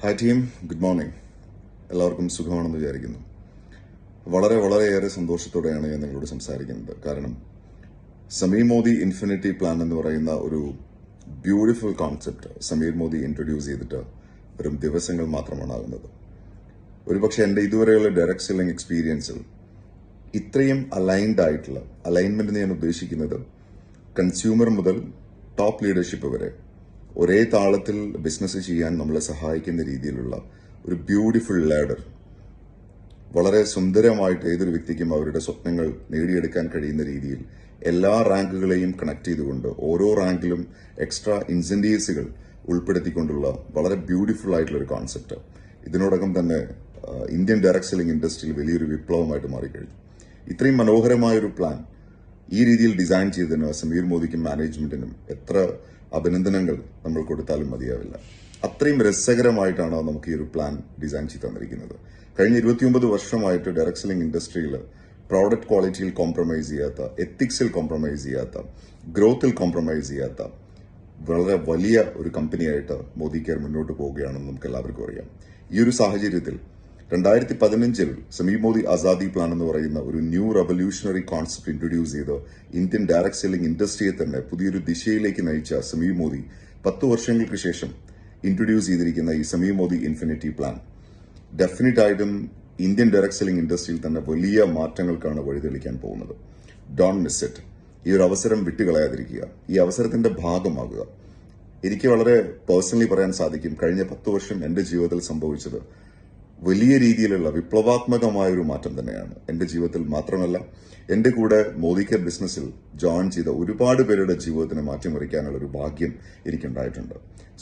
Hi team, good morning. എല്ലാവർക്കും സുഖമാണെന്ന് വിചാരിക്കുന്നു. വളരെയേറെ സന്തോഷത്തോടെയാണ് ഞാൻ നിങ്ങളോട് സംസാരിക്കുന്നത്. കാരണം സമീർ മോദി ഇൻഫിനിറ്റി പ്ലാൻ എന്ന് പറയുന്ന ഒരു beautiful concept Sameer Modi introduce ചെയ്തിട്ട് വെറും ദിവസങ്ങൾ മാത്രമാണ് ആകുന്നത്. ഒരുപക്ഷെ എൻ്റെ ഇതുവരെയുള്ള ഡയറക്ട് സെല്ലിംഗ് എക്സ്പീരിയൻസിൽ ഇത്രയും അലൈൻഡ് ആയിട്ടുള്ള അലൈൻമെന്റ് ഞാൻ ഉദ്ദേശിക്കുന്നത് കൺസ്യൂമർ മുതൽ ടോപ്പ് ലീഡർഷിപ്പ് വരെ ഒരേ താളത്തിൽ ബിസിനസ് ചെയ്യാൻ നമ്മളെ സഹായിക്കുന്ന രീതിയിലുള്ള ഒരു ബ്യൂട്ടിഫുൾ ലാഡർ, വളരെ സുന്ദരമായിട്ട് ഏതൊരു വ്യക്തിക്കും അവരുടെ സ്വപ്നങ്ങൾ നേടിയെടുക്കാൻ കഴിയുന്ന രീതിയിൽ എല്ലാ റാങ്കുകളെയും കണക്ട് ചെയ്തുകൊണ്ട് ഓരോ റാങ്കിലും എക്സ്ട്രാ ഇൻസെന്റീവ്സുകൾ ഉൾപ്പെടുത്തിക്കൊണ്ടുള്ള വളരെ ബ്യൂട്ടിഫുൾ ആയിട്ടുള്ള ഒരു കോൺസെപ്റ്റ് ഇതിനോടകം തന്നെ ഇന്ത്യൻ ഡയറക്ട് സെല്ലിംഗ് ഇൻഡസ്ട്രിയിൽ വലിയൊരു വിപ്ലവമായിട്ട് മാറിക്കഴിഞ്ഞു. ഇത്രയും മനോഹരമായ ഒരു പ്ലാൻ ഈ രീതിയിൽ ഡിസൈൻ ചെയ്തതിന് സമീർ മോദിക്കും മാനേജ്മെന്റിനും എത്ര അഭിനന്ദനങ്ങൾ നമ്മൾ കൊടുത്താലും മതിയാവില്ല. അത്രയും രസകരമായിട്ടാണ് നമുക്ക് ഈ ഒരു പ്ലാൻ ഡിസൈൻ ചെയ്ത് തന്നിരിക്കുന്നത്. കഴിഞ്ഞ 29 വർഷമായിട്ട് ഡയറക്ട് സെല്ലിംഗ് ഇൻഡസ്ട്രിയിൽ പ്രോഡക്റ്റ് ക്വാളിറ്റിയിൽ കോംപ്രമൈസ് ചെയ്യാത്ത, എത്തിക്സിൽ കോംപ്രമൈസ് ചെയ്യാത്ത, ഗ്രോത്തിൽ കോംപ്രമൈസ് ചെയ്യാത്ത വളരെ വലിയ ഒരു കമ്പനിയായിട്ട് മോദി കെയർ മുന്നോട്ട് പോവുകയാണെന്ന് നമുക്ക് എല്ലാവർക്കും അറിയാം. ഈ ഒരു സാഹചര്യത്തിൽ 2015 സമീർ മോദി ആസാദി പ്ലാൻ എന്ന് പറയുന്ന ഒരു ന്യൂ റവല്യൂഷണറി കോൺസെപ്റ്റ് ഇൻട്രൊഡ്യൂസ് ചെയ്ത് ഇന്ത്യൻ ഡയറക്ട് സെല്ലിംഗ് ഇൻഡസ്ട്രിയെ തന്നെ പുതിയൊരു ദിശയിലേക്ക് നയിച്ച സമീർ മോദി 10 വർഷങ്ങൾക്ക് ശേഷം ഇൻട്രൊഡ്യൂസ് ചെയ്തിരിക്കുന്ന ഈ Sameer Modi infinity plan definite ആയിട്ടും ഇന്ത്യൻ ഡയറക്ട് സെല്ലിംഗ് ഇൻഡസ്ട്രിയിൽ തന്നെ വലിയ മാറ്റങ്ങൾക്കാണ് വഴിതെളിക്കാൻ പോകുന്നത്. Don't miss it. ഈ ഒരു അവസരം വിട്ടുകളയാതിരിക്കുക, ഈ അവസരത്തിന്റെ ഭാഗമാകുക. എനിക്ക് വളരെ പേഴ്സണലി പറയാൻ സാധിക്കും, കഴിഞ്ഞ 10 വർഷം എന്റെ ജീവിതത്തിൽ സംഭവിച്ചത് വലിയ രീതിയിലുള്ള വിപ്ലവാത്മകമായ ഒരു മാറ്റം തന്നെയാണ്. എന്റെ ജീവിതത്തിൽ മാത്രമല്ല, എന്റെ കൂടെ മോദി കെയർ ബിസിനസ്സിൽ ജോയിൻ ചെയ്ത ഒരുപാട് പേരുടെ ജീവിതത്തിന് മാറ്റിമറിക്കാനുള്ള ഒരു ഭാഗ്യം എനിക്കുണ്ടായിട്ടുണ്ട്.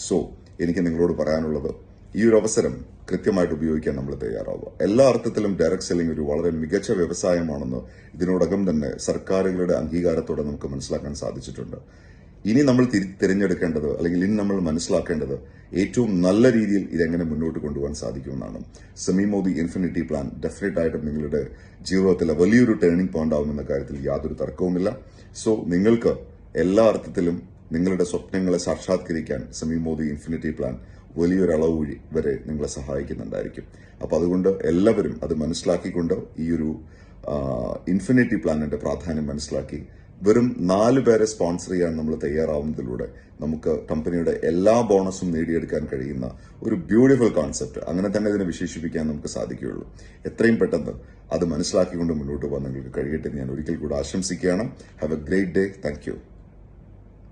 സോ എനിക്ക് നിങ്ങളോട് പറയാനുള്ളത്, ഈ ഒരു അവസരം കൃത്യമായിട്ട് ഉപയോഗിക്കാൻ നമ്മൾ തയ്യാറാവുക. എല്ലാ അർത്ഥത്തിലും ഡയറക്ട് സെല്ലിംഗ് ഒരു വളരെ മികച്ച വ്യവസായമാണെന്ന് ഇതിനോടകം തന്നെ സർക്കാരുകളുടെ അംഗീകാരത്തോടെ നമുക്ക് മനസ്സിലാക്കാൻ സാധിച്ചിട്ടുണ്ട്. ഇനി നമ്മൾ തിരഞ്ഞെടുക്കേണ്ടത്, അല്ലെങ്കിൽ ഇനി നമ്മൾ മനസ്സിലാക്കേണ്ടത്, ഏറ്റവും നല്ല രീതിയിൽ ഇതെങ്ങനെ മുന്നോട്ട് കൊണ്ടുപോകാൻ സാധിക്കുമെന്നാണ്. Sameer Modi infinity plan definite ആയിട്ടും നിങ്ങളുടെ ജീവിതത്തിലെ വലിയൊരു ടേണിംഗ് പോയിന്റ് ആവുമെന്ന കാര്യത്തിൽ യാതൊരു തർക്കവുമില്ല. സോ നിങ്ങൾക്ക് എല്ലാ അർത്ഥത്തിലും നിങ്ങളുടെ സ്വപ്നങ്ങളെ സാക്ഷാത്കരിക്കാൻ സമീർ മോദി ഇൻഫിനിറ്റി പ്ലാൻ വലിയൊരു അളവ് വരെ നിങ്ങളെ സഹായിക്കുന്നുണ്ടായിരിക്കും. അപ്പൊ അതുകൊണ്ട് എല്ലാവരും അത് മനസ്സിലാക്കിക്കൊണ്ട് ഈ ഒരു ഇൻഫിനിറ്റി പ്ലാനിന്റെ പ്രാധാന്യം മനസ്സിലാക്കി വെറും 4 പേരെ സ്പോൺസർ ചെയ്യാൻ നമ്മൾ തയ്യാറാവുന്നതിലൂടെ നമുക്ക് കമ്പനിയുടെ എല്ലാ ബോണസും നേടിയെടുക്കാൻ കഴിയുന്ന ഒരു ബ്യൂട്ടിഫുൾ കോൺസെപ്റ്റ്, അങ്ങനെ തന്നെ ഇതിനെ വിശേഷിപ്പിക്കാൻ നമുക്ക് സാധിക്കുകയുള്ളൂ. എത്രയും പെട്ടെന്ന് അത് മനസ്സിലാക്കിക്കൊണ്ട് മുന്നോട്ട് പോകാൻ നിങ്ങൾക്ക് കഴിയട്ടെ ഞാൻ ഒരിക്കൽ കൂടെ ആശംസിക്കുകയാണ്. Have A great day. Thank you.